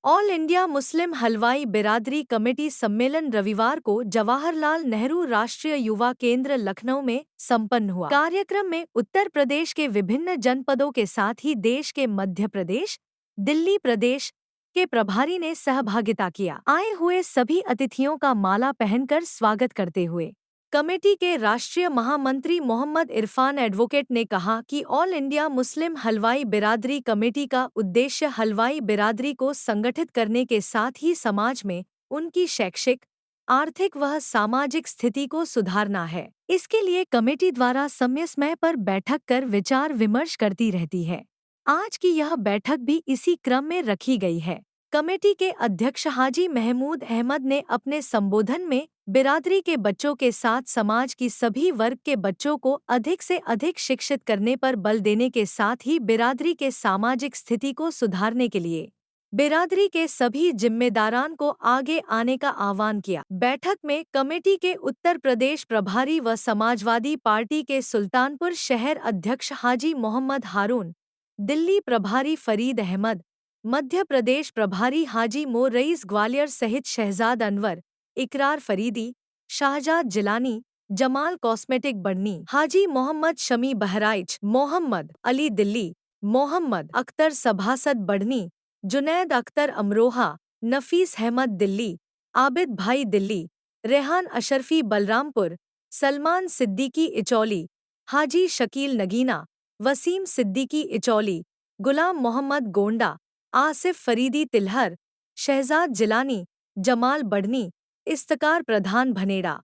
All India Muslim हलवाई बिरादरी committee सम्मेलन रविवार को जवाहरलाल नेहरू राष्ट्रीय युवा केंद्र लखनऊ में संपन्न हुआ। कार्यक्रम में उत्तर प्रदेश के विभिन्न जनपदों के साथ ही देश के मध्य प्रदेश, दिल्ली प्रदेश के प्रभारी ने सहभागिता किया। आए हुए सभी अतिथियों का माला पहनकर स्वागत करते हुए कमेटी के राष्ट्रीय महामंत्री मोहम्मद इरफान एडवोकेट ने कहा कि ऑल इंडिया मुस्लिम हलवाई बिरादरी कमेटी का उद्देश्य हलवाई बिरादरी को संगठित करने के साथ ही समाज में उनकी शैक्षिक, आर्थिक व सामाजिक स्थिति को सुधारना है। इसके लिए कमेटी द्वारा समय समय पर बैठक कर विचार विमर्श करती रहती है। आज की यह बैठक भी इसी क्रम में रखी गई है। कमेटी के अध्यक्ष हाजी महमूद अहमद ने अपने संबोधन में बिरादरी के बच्चों के साथ समाज की सभी वर्ग के बच्चों को अधिक से अधिक शिक्षित करने पर बल देने के साथ ही बिरादरी के सामाजिक स्थिति को सुधारने के लिए बिरादरी के सभी जिम्मेदारान को आगे आने का आह्वान किया। बैठक में कमेटी के उत्तर प्रदेश प्रभारी व समाजवादी पार्टी के सुल्तानपुर शहर अध्यक्ष हाजी मोहम्मद हारून, दिल्ली प्रभारी फरीद अहमद, मध्य प्रदेश प्रभारी हाजी मोर रईस ग्वालियर सहित शहजाद अनवर, इकरार फरीदी, शाहजाद जिलानी, जमाल कॉस्मेटिक बढ़नी, हाजी मोहम्मद शमी बहराइच, मोहम्मद अली दिल्ली, मोहम्मद अख्तर सभासद बढ़नी, जुनैद अख्तर अमरोहा, नफीस अहमद दिल्ली, आबिद भाई दिल्ली, रेहान अशरफी बलरामपुर, सलमान सिद्दीकी इचौली, हाजी शकील नगीना, वसीम सिद्दीकी इचौली, गुलाम मोहम्मद गोंडा, आसिफ फरीदी तिलहर, शहजाद जिलानी, जमाल बढ़नी, इफ्तिकार प्रधान भनेड़ा,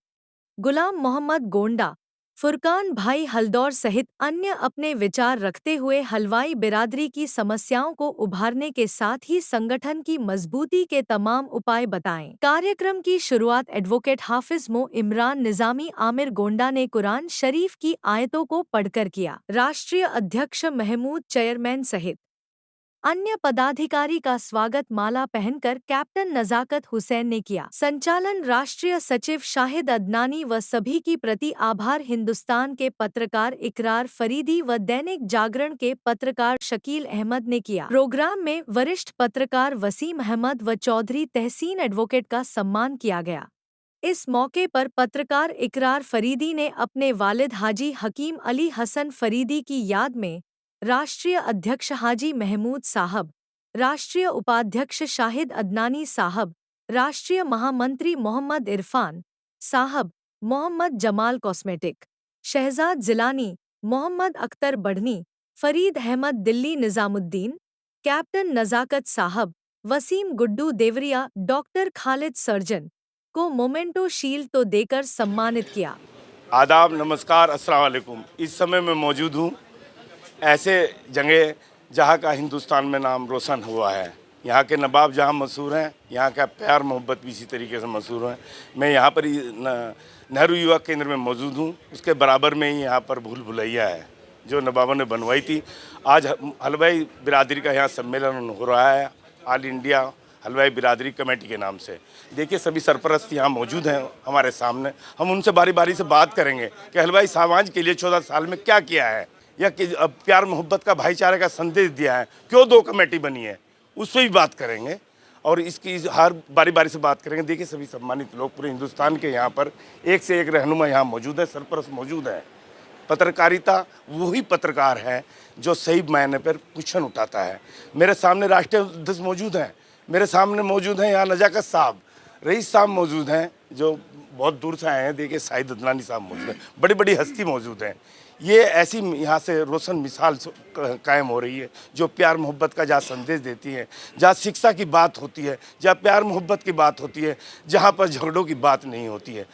गुलाम मोहम्मद गोंडा, फुरकान भाई हल्दौर सहित अन्य अपने विचार रखते हुए हलवाई बिरादरी की समस्याओं को उभारने के साथ ही संगठन की मजबूती के तमाम उपाय बताएं। कार्यक्रम की शुरुआत एडवोकेट हाफिज मो इमरान निजामी आमिर गोंडा ने कुरान शरीफ की आयतों को पढ़कर किया। राष्ट्रीय अध्यक्ष महमूद चेयरमैन सहित अन्य पदाधिकारी का स्वागत माला पहनकर कैप्टन नजाकत हुसैन ने किया। संचालन राष्ट्रीय सचिव शाहिद अदनानी व सभी की प्रति आभार हिंदुस्तान के पत्रकार इकरार फरीदी व दैनिक जागरण के पत्रकार शकील अहमद ने किया। प्रोग्राम में वरिष्ठ पत्रकार वसीम अहमद व चौधरी तहसीन एडवोकेट का सम्मान किया गया। इस मौके पर पत्रकार इकरार फरीदी ने अपने वालिद हाजी हकीम अली हसन फरीदी की याद में राष्ट्रीय अध्यक्ष हाजी महमूद साहब, राष्ट्रीय उपाध्यक्ष शाहिद अदनानी साहब, राष्ट्रीय महामंत्री मोहम्मद इरफान साहब, मोहम्मद जमाल कॉस्मेटिक, शहजाद जिलानी, मोहम्मद अख्तर बढ़नी, फरीद अहमद दिल्ली निजामुद्दीन, कैप्टन नजाकत साहब, वसीम गुड्डू देवरिया, डॉक्टर खालिद सर्जन को मोमेंटो शील्ड तो देकर सम्मानित किया। आदाब, नमस्कार, अस्सलाम वालेकुम। इस समय मैं मौजूद हूँ ऐसे जगह जहाँ का हिंदुस्तान में नाम रोशन हुआ है। यहाँ के नवाब जहाँ मशहूर हैं, यहाँ का प्यार मोहब्बत भी इसी तरीके से मशहूर है। मैं यहाँ पर नेहरू युवा केंद्र में मौजूद हूँ। उसके बराबर में ही यहाँ पर भूल भुलैया है जो नवाबों ने बनवाई थी। आज हलवाई बिरादरी का यहाँ सम्मेलन हो रहा है, ऑल इंडिया हलवाई बिरादरी कमेटी के नाम से। देखिए, सभी सरपरस्त यहाँ मौजूद हैं हमारे सामने। हम उनसे बारी बारी से बात करेंगे कि हलवाई समाज के लिए 14 साल में क्या किया है, या कि प्यार मोहब्बत का, भाईचारे का संदेश दिया है, क्यों 2 कमेटी बनी है, उस पर भी बात करेंगे और इसकी हर बारी बारी से बात करेंगे। देखिए, सभी सम्मानित लोग पूरे हिंदुस्तान के यहाँ पर एक से एक रहनुमा यहाँ मौजूद है, सरपरस्त मौजूद है। पत्रकारिता वही पत्रकार है जो सही मायने पर पूछन उठाता है। मेरे सामने राष्ट्रीय अध्यक्ष मौजूद हैं, मेरे सामने मौजूद हैं यहाँ नजाकत साहब, रईस साहब मौजूद हैं जो बहुत दूर से आए हैं। देखिए, शाहिद अदनानी साहब मौजूद हैं, बड़ी बड़ी हस्ती मौजूद हैं। ये ऐसी यहाँ से रोशन मिसाल कायम हो रही है जो प्यार मोहब्बत का जहाँ संदेश देती है, जहाँ शिक्षा की बात होती है, जहाँ प्यार मोहब्बत की बात होती है, जहाँ पर झगड़ों की बात नहीं होती है।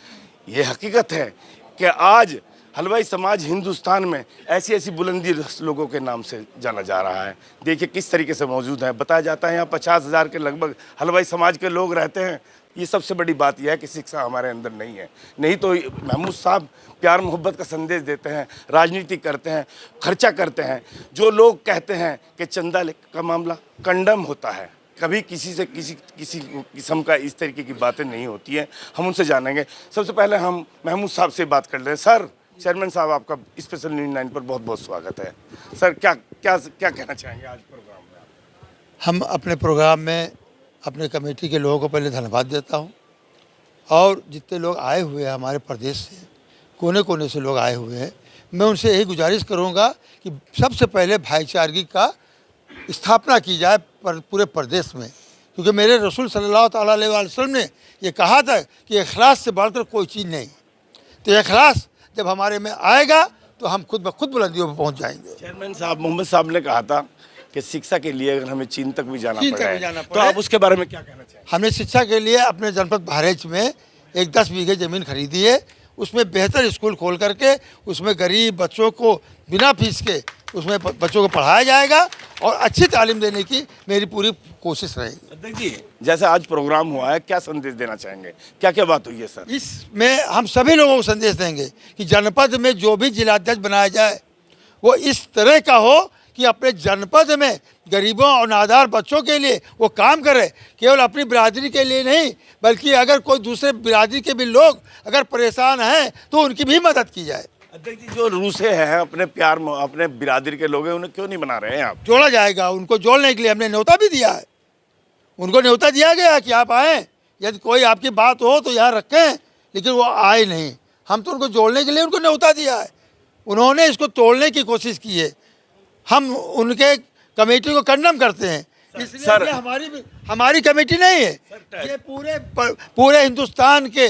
ये हकीकत है कि आज हलवाई समाज हिंदुस्तान में ऐसी ऐसी बुलंदी लोगों के नाम से जाना जा रहा है। देखिए किस तरीके से मौजूद हैं। बताया जाता है यहाँ 50,000 के लगभग हलवाई समाज के लोग रहते हैं। ये सबसे बड़ी बात यह है कि शिक्षा हमारे अंदर नहीं है। नहीं तो महमूद साहब प्यार मोहब्बत का संदेश देते हैं, राजनीति करते हैं, खर्चा करते हैं। जो लोग कहते हैं कि चंदा का मामला कंडम होता है, कभी किसी से किसी किस्म का इस तरीके की बातें नहीं होती हैं। हम उनसे जानेंगे। सबसे पहले हम महमूद साहब से बात कर लें। सर, चेयरमैन साहब, आपका स्पेशल न्यूज़ 9 पर बहुत बहुत स्वागत है। सर, क्या कहना चाहेंगे आज प्रोग्राम में? हम अपने प्रोग्राम में अपने कमेटी के लोगों को पहले धन्यवाद देता हूँ और जितने लोग आए हुए हैं हमारे प्रदेश से, कोने कोने से लोग आए हुए हैं, मैं उनसे यही गुजारिश करूँगा कि सबसे पहले भाईचारगी का स्थापना की जाए पूरे प्रदेश में, क्योंकि मेरे रसूल सल्लल्लाहु ताला अलैहि वसल्लम ने ये कहा था कि इखलास से बढ़कर कोई चीज़ नहीं। तो इखलास जब हमारे में आएगा तो हम खुद ब खुद बुलंदियों पर पहुंच जाएंगे। चेयरमैन साहब, मोहम्मद साहब ने कहा था कि शिक्षा के लिए अगर हमें चीन तक भी जाना पड़े तो आप उसके बारे में क्या कहना चाहेंगे? हमने शिक्षा के लिए अपने जनपद बहराइच में एक 10 बीघे ज़मीन खरीदी है, उसमें बेहतर स्कूल खोल करके उसमें गरीब बच्चों को बिना फीस के उसमें बच्चों को पढ़ाया जाएगा और अच्छी तालीम देने की मेरी पूरी कोशिश रहेगी। अध्यक्ष जी, जैसे आज प्रोग्राम हुआ है, क्या संदेश देना चाहेंगे? क्या क्या बात हुई है सर? इसमें हम सभी लोगों को संदेश देंगे कि जनपद में जो भी जिलाध्यक्ष बनाया जाए वो इस तरह का हो कि अपने जनपद में गरीबों और नादार बच्चों के लिए वो काम करे, केवल अपनी बिरादरी के लिए नहीं बल्कि अगर कोई दूसरे बिरादरी के भी लोग अगर परेशान हैं तो उनकी भी मदद की जाए। अध्यक्ष जी, जो रूसे हैं अपने बिरादरी के लोग हैं, उन्हें क्यों नहीं बना रहे हैं आप? जोड़ा जाएगा, उनको जोड़ने के लिए हमने न्योता भी दिया है, उनको न्योता दिया गया कि आप आएँ, यदि कोई आपकी बात हो तो यहाँ रखें, लेकिन वो आए नहीं। हम तो उनको जोड़ने के लिए उनको न्योता दिया है, उन्होंने इसको तोड़ने की कोशिश की है। हम उनके कमेटी को कंडम करते हैं, इसलिए सर, ये हमारी कमेटी नहीं है, ये पूरे हिंदुस्तान के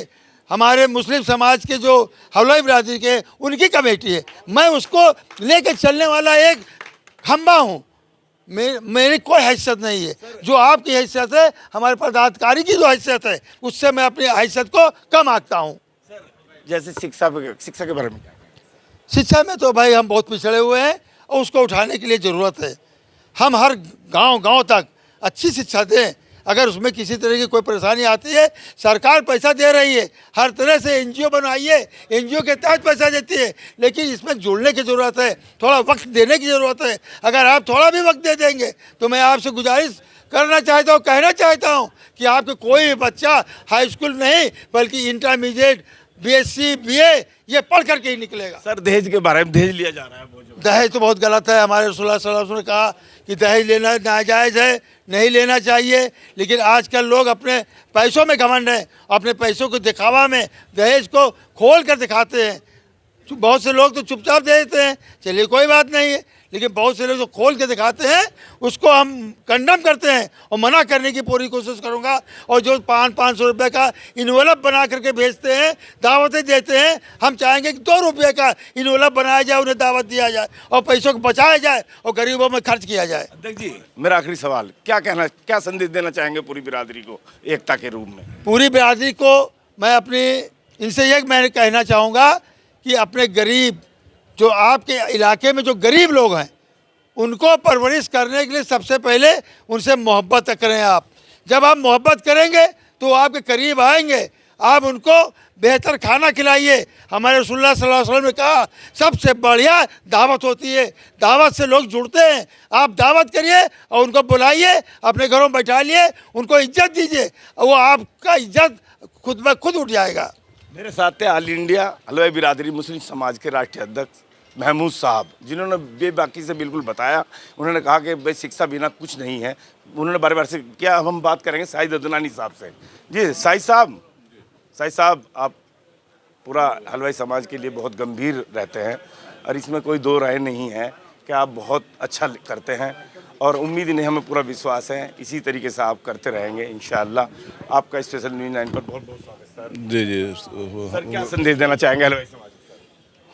हमारे मुस्लिम समाज के जो हलवाई बिरादरी के उनकी कमेटी है। मैं उसको लेकर चलने वाला एक खंबा हूँ, मेरी कोई हैसियत नहीं है। जो आपकी हैसियत है, हमारे पदाधिकारी की जो हैसियत है, उससे मैं अपनी हैसियत को कम आंकता हूँ। जैसे शिक्षा के बारे में क्या? शिक्षा में तो भाई हम बहुत पिछड़े हुए हैं और उसको उठाने के लिए ज़रूरत है। हम हर गांव तक अच्छी शिक्षा दें। अगर उसमें किसी तरह की कोई परेशानी आती है, सरकार पैसा दे रही है, हर तरह से एनजीओ बनवाइए, एनजीओ के तहत पैसा देती है, लेकिन इसमें जुड़ने की ज़रूरत है, थोड़ा वक्त देने की ज़रूरत है। अगर आप थोड़ा भी वक्त दे देंगे तो मैं आपसे गुजारिश करना चाहता हूँ, कहना चाहता हूँ कि आपके कोई भी बच्चा हाई स्कूल नहीं बल्कि इंटरमीडिएट, बीएससी, बीए ये पढ़ करके ही निकलेगा। सर, दहेज के बारे में, दहेज लिया जा रहा है, दहेज तो बहुत गलत है। हमारे रसूल सल्लल्लाहु अलैहि वसल्लम ने कहा कि दहेज लेना नाजायज़ है, नहीं लेना चाहिए, लेकिन आजकल लोग अपने पैसों में घमंड हैं, अपने पैसों को दिखावा में दहेज को खोल कर दिखाते हैं। बहुत से लोग तो चुपचाप दे देते हैं, चलिए कोई बात नहीं है, लेकिन बहुत से लोग जो खोल के दिखाते हैं उसको हम कंडम करते हैं और मना करने की पूरी कोशिश करूंगा। और जो 500 रुपये का इन्वेलप बना करके भेजते हैं, दावतें देते हैं, हम चाहेंगे कि 2 रुपये का इन्वेलप बनाया जाए, उन्हें दावत दिया जाए और पैसों को बचाया जाए और गरीबों में खर्च किया जाए। अध्यक्ष जी, मेरा आखिरी सवाल, क्या संदेश देना चाहेंगे पूरी बिरादरी को एकता के रूप में? पूरी बिरादरी को मैं इनसे ये मैं कहना चाहूँगा कि अपने गरीब, जो आपके इलाके में जो गरीब लोग हैं, उनको परवरिश करने के लिए सबसे पहले उनसे मोहब्बत करें। आप जब आप मोहब्बत करेंगे तो आपके करीब आएंगे, आप उनको बेहतर खाना खिलाइए। हमारे रसूलुल्लाह सल्लल्लाहु अलैहि वसल्लम ने कहा सबसे बढ़िया दावत होती है, दावत से लोग जुड़ते हैं। आप दावत करिए और उनको बुलाइए, अपने घरों में बैठा लिए, उनको इज्जत दीजिए और वो आपका इज्जत खुद ब खुद उठ जाएगा। मेरे साथ थे ऑल इंडिया हलवाई बिरादरी मुस्लिम समाज के राष्ट्रीय अध्यक्ष महमूद साहब, जिन्होंने बेबाकी से बिल्कुल बताया। उन्होंने कहा कि भाई शिक्षा बिना कुछ नहीं है। उन्होंने बार बार से क्या, अब हम बात करेंगे शाहिद अदनानी साहब से। जी शाहिद साहब, आप पूरा हलवाई समाज के लिए बहुत गंभीर रहते हैं और इसमें कोई दो राय नहीं है कि आप बहुत अच्छा करते हैं और उम्मीद नहीं, हमें पूरा विश्वास है इसी तरीके से आप करते रहेंगे इंशाअल्लाह। आपका स्पेशल न्यूज़ 9 पर बहुत बहुत स्वागत सर। जी सर, क्या संदेश देना चाहेंगे हलवाई समाज?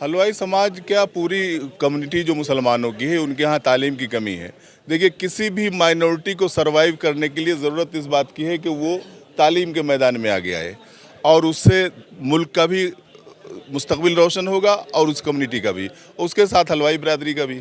हलवाई समाज क्या, पूरी कम्युनिटी जो मुसलमानों की है उनके यहाँ तालीम की कमी है। देखिए, किसी भी माइनॉरिटी को सरवाइव करने के लिए ज़रूरत इस बात की है कि वो तालीम के मैदान में आगे आए और उससे मुल्क का भी मुस्तकबिल रोशन होगा और उस कम्युनिटी का भी, उसके साथ हलवाई बिरादरी का भी।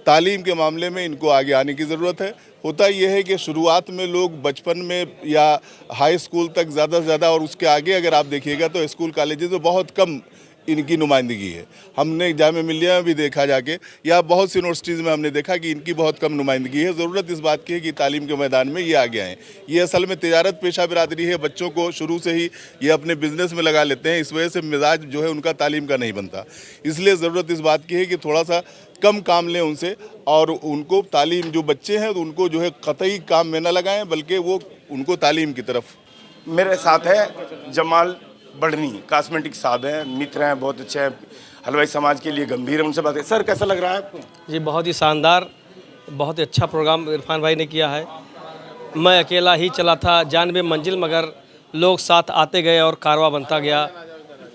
तालीम के मामले में इनको आगे आने की ज़रूरत है। होता यह है कि शुरुआत में लोग बचपन में या हाई स्कूल तक ज़्यादा से ज़्यादा, और उसके आगे अगर आप देखिएगा तो स्कूल कॉलेजेस में बहुत कम इनकी नुमाइंदगी है। हमने जामिया मिल्लिया में भी देखा जाके, या बहुत सी यूनिवर्सिटीज़ में हमने देखा कि इनकी बहुत कम नुमाइंदगी है। ज़रूरत इस बात की है कि तालीम के मैदान में ये आगे आएँ। ये असल में तिजारत पेशा बिरादरी है, बच्चों को शुरू से ही ये अपने बिज़नेस में लगा लेते हैं, इस वजह से मिजाज जो है उनका तालीम का नहीं बनता। इसलिए ज़रूरत इस बात की है कि थोड़ा सा कम काम लें उनसे, और उनको तालीम, जो बच्चे हैं तो उनको जो है कतई काम में न लगाएं, बल्कि वो उनको तालीम की तरफ। मेरे साथ है जमाल बढ़नी, कॉस्मेटिक साहब हैं, मित्र हैं, बहुत अच्छे हैं, हलवाई समाज के लिए गंभीर है। उनसे बात है। सर कैसा लग रहा है आपको? जी बहुत ही शानदार, बहुत ही अच्छा प्रोग्राम इरफान भाई ने किया है। मैं अकेला ही चला था 92 मंजिल, मगर लोग साथ आते गए और कारवां बनता गया।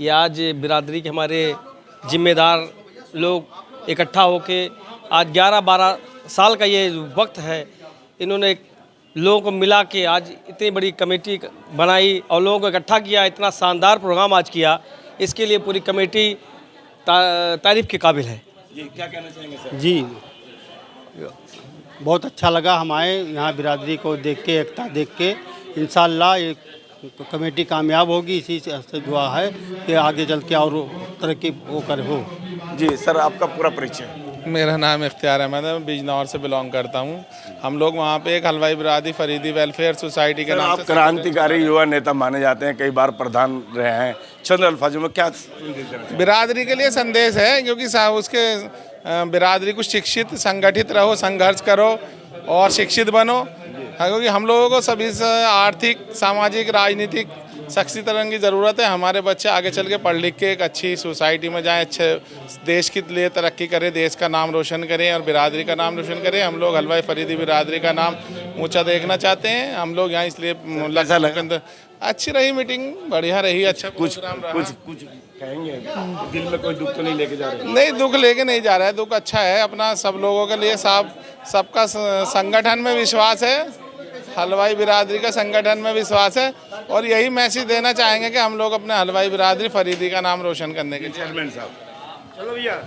ये आज बिरादरी के हमारे जिम्मेदार लोग इकट्ठा होके आज 11-12 साल का ये वक्त है, इन्होंने लोगों को मिला के आज इतनी बड़ी कमेटी बनाई और लोगों को इकट्ठा किया, इतना शानदार प्रोग्राम आज किया, इसके लिए पूरी कमेटी तारीफ़ के काबिल है। जी क्या कहना चाहेंगे सर? जी बहुत अच्छा लगा, हम आए यहाँ बिरादरी को देख के, एकता देख के। इंशाअल्लाह ये कमेटी कामयाब होगी, इसी से दुआ है कि आगे चल के और तरक्की वो करे हो। जी सर आपका पूरा परिचय? मेरा नाम इख्तियार अहमद है, मैं बिजनौर से बिलोंग करता हूँ। हम लोग वहाँ पे एक हलवाई बिरादरी फरीदी वेलफेयर सोसाइटी के नाम आप क्रांतिकारी युवा नेता माने जाते हैं, कई बार प्रधान रहे हैं, चंद अल्फाजों में क्या बिरादरी के लिए संदेश है, क्योंकि उसके बिरादरी को शिक्षित, संगठित रहो, संघर्ष करो और शिक्षित बनो, क्योंकि हम लोगों को सभी आर्थिक, सामाजिक, राजनीतिक सशक्तिकरण की ज़रूरत है। हमारे बच्चे आगे चल के पढ़ लिख के एक अच्छी सोसाइटी में जाएं, अच्छे देश के लिए तरक्की करें, देश का नाम रोशन करें और बिरादरी का नाम रोशन करें। हम लोग हलवाई फरीदी बिरादरी का नाम ऊंचा देखना चाहते हैं। हम लोग यहाँ इसलिए अच्छी रही मीटिंग, बढ़िया रही, अच्छा कुछ कहेंगे? दिल में कोई दुख तो नहीं लेके जा रहे? नहीं, दुख लेके नहीं जा रहा है, दुख अच्छा है अपना, सब लोगों के लिए, सबका संगठन में विश्वास है, हलवाई बिरादरी का संगठन में विश्वास है, और यही मैसेज देना चाहेंगे कि हम लोग अपने हलवाई बिरादरी फरीदी का नाम रोशन करने के लिए। चेयरमैन साहब चलो भैया।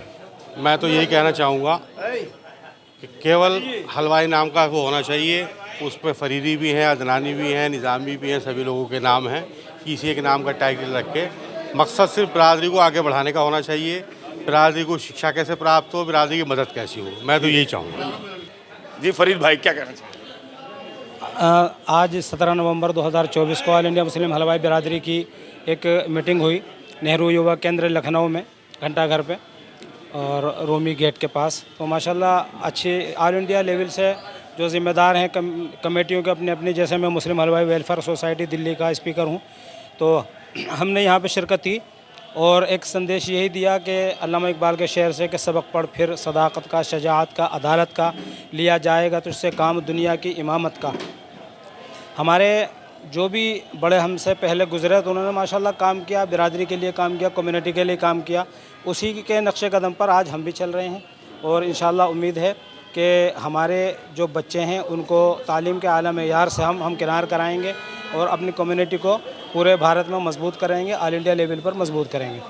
मैं तो यही कहना चाहूँगा कि केवल हलवाई नाम का वो होना चाहिए, उस पर फरीदी भी हैं, अदनानी भी हैं, निज़ामी भी हैं, सभी लोगों के नाम हैं। किसी एक नाम का टाइटल रख के मकसद सिर्फ बिरादरी को आगे बढ़ाने का होना चाहिए। बिरादरी को शिक्षा कैसे प्राप्त हो, बिरादरी की मदद कैसी हो, मैं तो यही चाहूँगा। जी फरीद भाई क्या कहना चाहिए? आज 17 नवंबर 2024 को ऑल इंडिया मुस्लिम हलवाई बिरादरी की एक मीटिंग हुई नेहरू युवा केंद्र लखनऊ में, घंटाघर पे और रोमी गेट के पास। तो माशाल्लाह अच्छे ऑल इंडिया लेवल से जो ज़िम्मेदार हैं कमेटियों के अपनी अपनी, जैसे मैं मुस्लिम हलवाई वेलफेयर सोसाइटी दिल्ली का स्पीकर हूँ, तो हमने यहाँ पे शिरकत की और एक संदेश यही दिया कि अल्लामा इकबाल के शेर से कि सबक पढ़ फिर सदाकत का, शजाअत का, अदालत का, लिया जाएगा तो इससे काम दुनिया की इमामत का। हमारे जो भी बड़े हमसे पहले गुजरे तो उन्होंने माशाल्लाह काम किया, बिरादरी के लिए काम किया, कम्युनिटी के लिए काम किया, उसी के नक्शे कदम पर आज हम भी चल रहे हैं। और इंशाल्लाह उम्मीद है कि हमारे जो बच्चे हैं उनको तालीम के आला मेयार से हम किनार कराएंगे और अपनी कम्युनिटी को पूरे भारत में मजबूत करेंगे, ऑल इंडिया लेवल पर मजबूत करेंगे।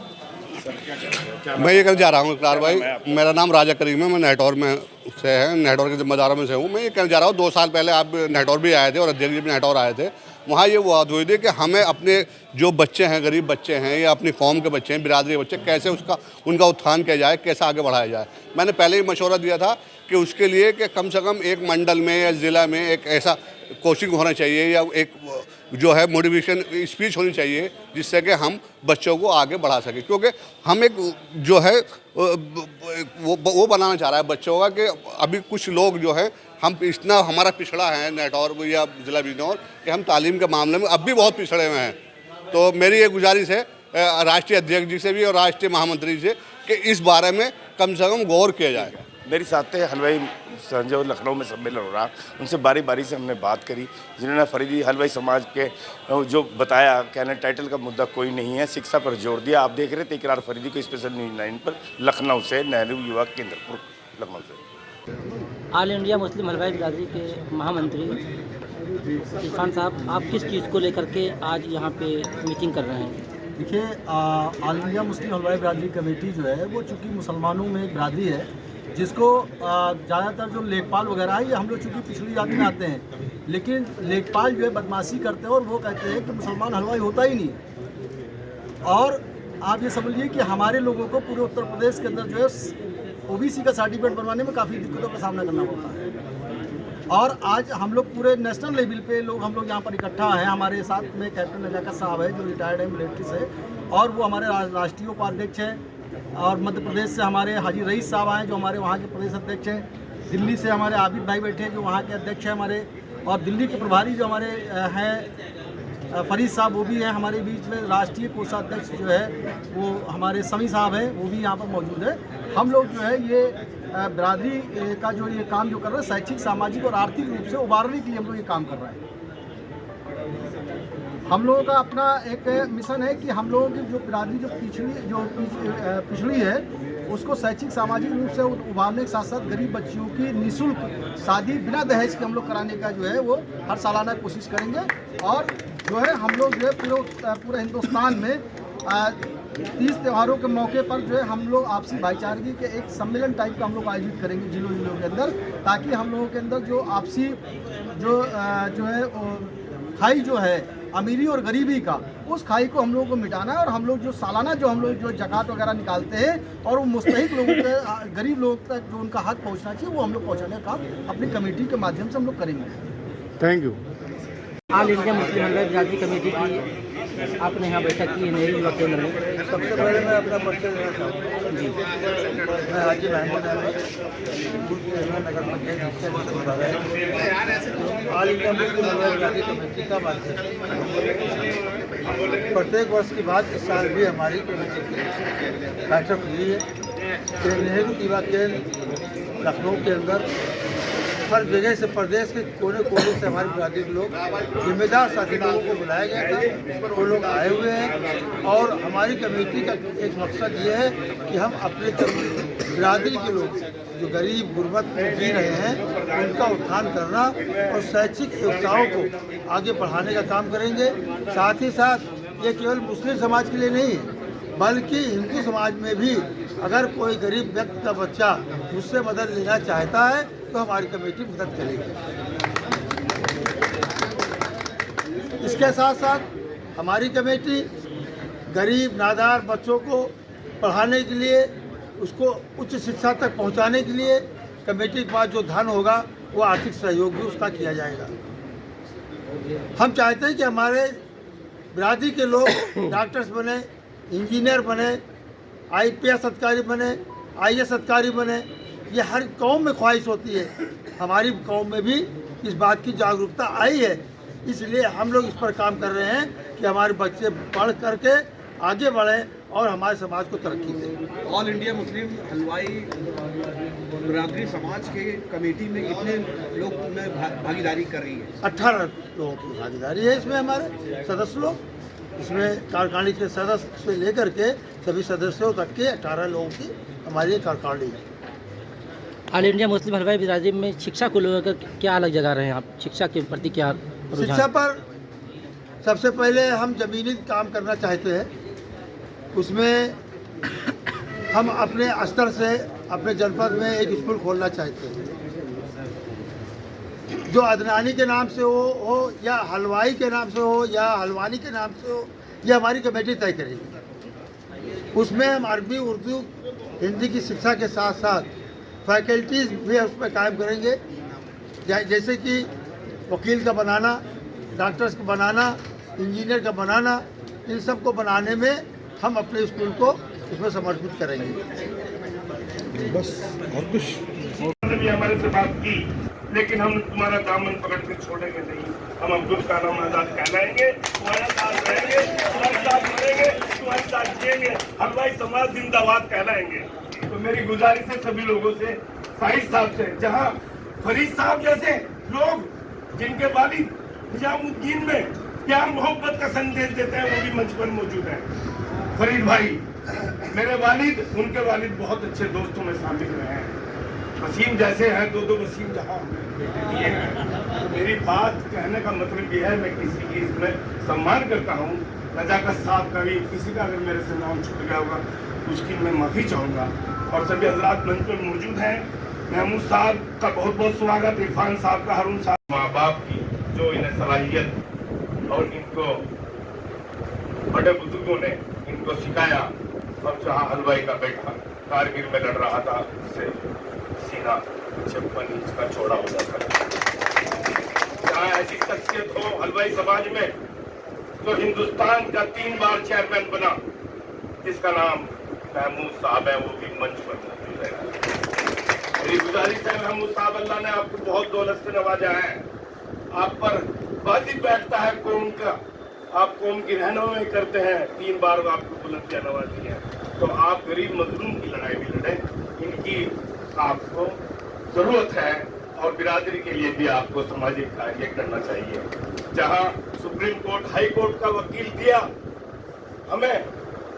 मैं ये कहना चाह रहा हूँ इकरार भाई, मेरा नाम राजा करीम है, मैं नेटौर में से है, नेटौर के जिम्मेदारों में से हूँ। मैं ये कहना चाह रहा हूँ, 2 साल पहले आप नेटौर भी आए थे और अध्यक्ष जी भी नेटौर आए थे। वहाँ ये बात हुई थी कि हमें अपने जो बच्चे हैं, गरीब बच्चे हैं या अपनी कौम के बच्चे हैं, बिरादरी के बच्चे, कैसे उनका उत्थान किया जाए, कैसे आगे बढ़ाया जाए। मैंने पहले ही मशवरा दिया था कि उसके लिए कि कम से कम एक मंडल में या ज़िला में एक ऐसा कोचिंग होना चाहिए या एक जो है मोटिवेशन स्पीच होनी चाहिए, जिससे कि हम बच्चों को आगे बढ़ा सकें। क्योंकि हम एक जो है वो बनाना चाह रहा है बच्चों का कि अभी कुछ लोग जो है हम इतना हमारा पिछड़ा है नेटौर या ज़िला बिजनौर कि हम तालीम के मामले में अब भी बहुत पिछड़े हुए हैं। तो मेरी ये गुजारिश है राष्ट्रीय अध्यक्ष जी से भी और राष्ट्रीय महामंत्री से कि इस बारे में कम से कम गौर किया जाए। मेरी साथ हलवाई जो लखनऊ में सम्मेलन हो रहा, उनसे बारी बारी से हमने बात करी, जिन्होंने फरीदी हलवाई समाज के जो बताया, कहने टाइटल का मुद्दा कोई नहीं है, शिक्षा पर जोर दिया। आप देख रहे थे इकरार फरीदी को स्पेशल न्यूज़ 9 पर लखनऊ से, नेहरू युवा केंद्र लखनऊ से। ऑल इंडिया मुस्लिम हलवाई बिरादरी के महामंत्री इरफान साहब, आप किस चीज़ को लेकर के आज यहाँ पे मीटिंग कर रहे हैं? देखिए, ऑल इंडिया मुस्लिम हलवाई बिरादरी कमेटी जो है वो चूँकि मुसलमानों में एक बिरादरी है जिसको ज़्यादातर जो लेखपाल वगैरह है, ये हम लोग चूँकि पिछड़ी जाति में आते हैं, लेकिन लेखपाल जो है बदमाशी करते हैं और वो कहते हैं कि मुसलमान हलवाई होता ही नहीं। और आप ये समझिए कि हमारे लोगों को पूरे उत्तर प्रदेश के अंदर जो है ओबीसी का सर्टिफिकेट बनवाने में काफ़ी दिक्कतों का सामना करना पड़ता है। और आज हम लोग पूरे नेशनल लेवल पे हम लोग यहाँ पर इकट्ठा हैं। हमारे साथ में कैप्टन नजाकत साहब है जो रिटायर्ड है मिलिट्री से, और वो हमारे राष्ट्रीय उपाध्यक्ष हैं और मध्य प्रदेश से हमारे हाजी रईस साहब आए जो हमारे वहाँ के प्रदेश अध्यक्ष हैं। दिल्ली से हमारे आबिद भाई बैठे हैं जो वहाँ के अध्यक्ष हैं हमारे, और दिल्ली के प्रभारी जो हमारे हैं फरीद साहब वो भी हैं हमारे बीच में। राष्ट्रीय कोषाध्यक्ष जो है वो हमारे समी साहब हैं, वो भी यहाँ पर मौजूद है। हम लोग जो है ये बिरादरी का जो ये काम जो कर रहे हैं शैक्षिक, सामाजिक और आर्थिक रूप से उबारने के लिए हम लोग ये काम कर रहे हैं। हम लोगों का अपना एक मिशन है कि हम लोगों की जो बिरादरी जो पिछड़ी है उसको शैक्षिक, सामाजिक रूप से उभारने के साथ साथ गरीब बच्चियों की निःशुल्क शादी बिना दहेज के हम लोग कराने का जो है वो हर सालाना कोशिश करेंगे। और जो है हम लोग जो है पूरे हिंदुस्तान में 30 त्योहारों के मौके पर जो है हम लोग आपसी भाईचारगी के एक सम्मेलन टाइप का हम लोग आयोजित करेंगे जिलों के अंदर, ताकि हम लोगों के अंदर जो आपसी जो है खाई जो है अमीरी और गरीबी का, उस खाई को हम लोगों को मिटाना है। और हम लोग जो सालाना जो हम लोग जो ज़कात वगैरह निकालते हैं और वो मुस्तहिक लोगों के, गरीब लोगों तक जो उनका हक पहुंचना चाहिए वो हम लोग पहुंचाने का काम अपनी कमेटी के माध्यम से हम लोग करेंगे। Thank you. All India Muslim हलवाई बिरादरी कमेटी की आपने यहाँ बैठक की नेहरू युवा केंद्र में। सबसे पहले मैं अपना परिचय देना चाहूँगा जी। मैं हाजी महमूद अहमद नगर पंचायत ऑल इंडिया मुस्लिम हलवाई बिरादरी कमेटी का माध्यम। प्रत्येक वर्ष की बात इस साल भी हमारी कमेटी की बैठक हुई है कि नेहरू युवा केंद्र लखनऊ के अंदर हर जगह से, प्रदेश के कोने कोने से हमारे बिरादरी के लोग, जिम्मेदार साथी लोगों को बुलाया गया था। वो लोग आए हुए हैं और हमारी कमेटी का एक मकसद ये है कि हम अपने बिरादरी के लोग जो गरीब गुरबत में जी रहे हैं उनका उत्थान करना और शैक्षिक योग्यताओं को आगे बढ़ाने का काम करेंगे। साथ ही साथ ये केवल मुस्लिम समाज के लिए नहीं है, बल्कि हिंदू समाज में भी अगर कोई गरीब व्यक्ति का बच्चा मुझसे मदद लेना चाहता है तो हमारी कमेटी मदद करेगी। इसके साथ साथ हमारी कमेटी गरीब नादार बच्चों को पढ़ाने के लिए, उसको उच्च शिक्षा तक पहुंचाने के लिए कमेटी के पास जो धन होगा वो आर्थिक सहयोग भी उसका किया जाएगा। हम चाहते हैं कि हमारे बिरादरी के लोग डॉक्टर्स बने, इंजीनियर बने, IPS अधिकारी बने, IAS अधिकारी बने। ये हर कौम में ख्वाहिश होती है, हमारी कौम में भी इस बात की जागरूकता आई है। इसलिए हम लोग इस पर काम कर रहे हैं कि हमारे बच्चे पढ़ करके आगे बढ़ें और हमारे समाज को तरक्की दें। ऑल इंडिया मुस्लिम हलवाई बिरादरी समाज के कमेटी में कितने लोग भागीदारी कर रही है? 18 लोगों की भागीदारी है इसमें। हमारे सदस्य लोग इसमें कार्यकारिणी के सदस्य से लेकर के सभी सदस्यों तक के 18 लोगों की हमारी कार्यकारिणी है। ऑल इंडिया मुस्लिम हलवाई बिरादरी में शिक्षा को लेकर क्या अलग जगह रहे हैं आप? शिक्षा के प्रति क्या रुझान? शिक्षा पर सबसे पहले हम ज़मीनी काम करना चाहते हैं। उसमें हम अपने स्तर से अपने जनपद में एक स्कूल खोलना चाहते हैं जो अदनानी के नाम से हो या हलवाई के नाम से हो या हलवानी के नाम से हो, ये हमारी कमेटी तय करेगी। उसमें हम अरबी, उर्दू, हिंदी की शिक्षा के साथ साथ फैकल्टीज़ भी उस पर कायम करेंगे, जैसे कि वकील का बनाना, डॉक्टर्स का बनाना, इंजीनियर का बनाना। इन सब को बनाने में हम अपने स्कूल को उसमें समर्पित करेंगे। बस और कुछ भी हमारे से बात की, लेकिन हम तुम्हारा दामन पकड़ के छोड़ेंगे नहीं। हम अब्दुल कलाम आजाद कहलाएंगे, तुम्हारे साथ रहेंगे, तुम्हारे साथ मरेंगे, तुम्हारे साथ जिएंगे, हलवाई समाज जिंदाबाद कहलाएंगे। तो मेरी गुजारिश है सभी लोगों से, साहिद साहब से, जहाँ फरीद साहब जैसे लोग जिनके वालिद निजामुद्दीन में प्यार मोहब्बत का संदेश देते हैं वो भी मंच पर मौजूद है। फरीद भाई मेरे वालिद, उनके वालिद बहुत अच्छे दोस्तों में शामिल रहे हैं। वसीम जैसे हैं, दो वसीम जहाँ बेटे दिए हैं। तो मेरी बात कहने का मतलब ये है, मैं किसी की इसमें सम्मान करता हूँ। नजाकत साहब का भी, किसी का अगर मेरे से नाम छूट गया होगा उसकी मैं माफ़ी चाहूँगा। और सभी हजरात मंच पर मौजूद हैं। महमूद साहब का बहुत बहुत स्वागत, इरफान साहब का, हारून साहब, माँ बाप की जो इन्हें सलाहियत और इनको बड़े बुजुर्गों ने इनको सिखाया। और जहाँ हलवाई का बेटा कारगिल में लड़ रहा था, उससे सीना 56 इंच का चौड़ा हो जाता है। जहाँ ऐसी शख्सियत हो हलवाई समाज में, जो हिंदुस्तान का 3 बार चेयरमैन बना, जिसका नाम महमूद साहब हैं, वो भी मंच पर मौजूद है। मेरी गुजारिश है महमूद साहब, अल्लाह ने आपको बहुत दौलत से नवाजा है, आप पर वाजिब बैठता है कौम का, आप कौम की रहनुमाई करते हैं, 3 बार आपको बुलंदियां नवाजी है, तो आप गरीब मजलूम की लड़ाई भी लड़ें, इनकी आपको ज़रूरत है और बिरादरी के लिए भी आपको सामाजिक कार्य करना चाहिए। जहां सुप्रीम कोर्ट, हाई कोर्ट का वकील दिया हमें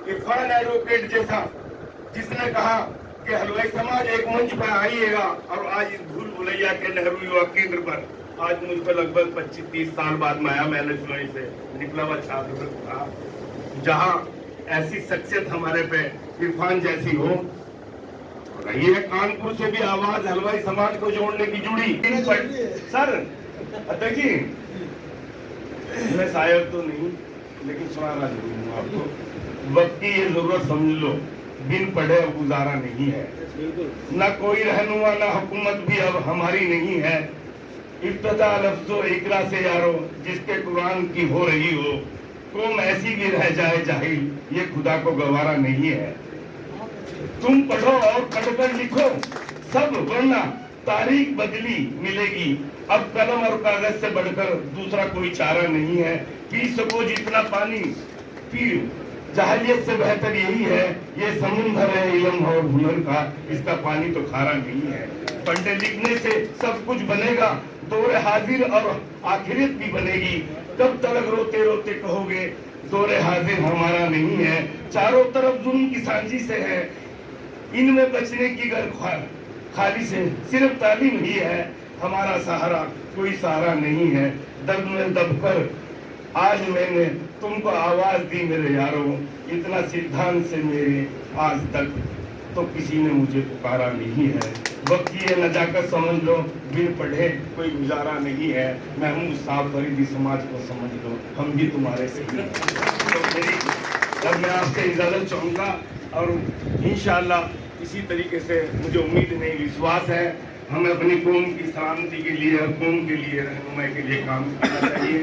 इरफान एडवोकेट जैसा, जिसने कहा कि हलवाई समाज एक मंच पर आइएगा, और आज इस भूल भुलैया के नेहरू युवा केंद्र पर आज मुझ पर लगभग 25-30 साल बाद में आया, मैंने सुनाई से निकला हुआ छात्र था, जहां ऐसी शख्सियत हमारे पे इरफान जैसी हो रही है। कानपुर से भी आवाज हलवाई समाज को जोड़ने की जुड़ी। सर देखिए, मैं शायर तो नहीं, लेकिन सुनाना जरूर हूँ आपको। वक्त की ये जरूरत समझ लो, बिन पढ़े अब गुजारा नहीं है, न कोई रहनुमा न हुकूमत भी अब हमारी नहीं है। इब्तदा लफ्जो इकरा से यारो, जिसके कुरान की हो रही हो, कौम ऐसी भी रह जाए जाहिल, ये खुदा को गवारा नहीं है। तुम पढ़ो और पढ़कर लिखो सब, वरना तारीख बदली मिलेगी। अब कलम और कागज से बढ़कर दूसरा कोई चारा नहीं है। पी सको जितना पानी पियो, जाहिलियत से बेहतर यही है। ये समुंदर है इल्म और हुनर का, इसका पानी तो खारा नहीं है। पढ़ने लिखने से सब कुछ बनेगा, दौरे हाजिर और आखिरत भी बनेगी। कब तक रोते रोते कहोगे दौरे हाजिर हमारा नहीं है। चारों तरफ जुल्म की सांझी से है, इनमें बचने की गर खाली से सिर्फ तालीम ही है। हमारा सहारा कोई सहारा नहीं है। दर्द में दबकर आज मैंने तुमको आवाज दी मेरे यारों, इतना सिद्धांत से मेरे आज तक तो किसी ने मुझे पुकारा नहीं है। वक्त की ये नजाकत समझ लो, बिन पढ़े कोई गुजारा नहीं है। महमूद साहब फरीदी समाज को समझ लो, हम भी तुम्हारे से ही। तो मेरी अब मैं आपसे इजाजत चाहूँगा, और इंशाअल्लाह इसी तरीके से मुझे उम्मीद नहीं, विश्वास है, हमें अपनी कौम की सलामती के लिए, कौम के लिए, रहनुमाई के लिए काम करना चाहिए।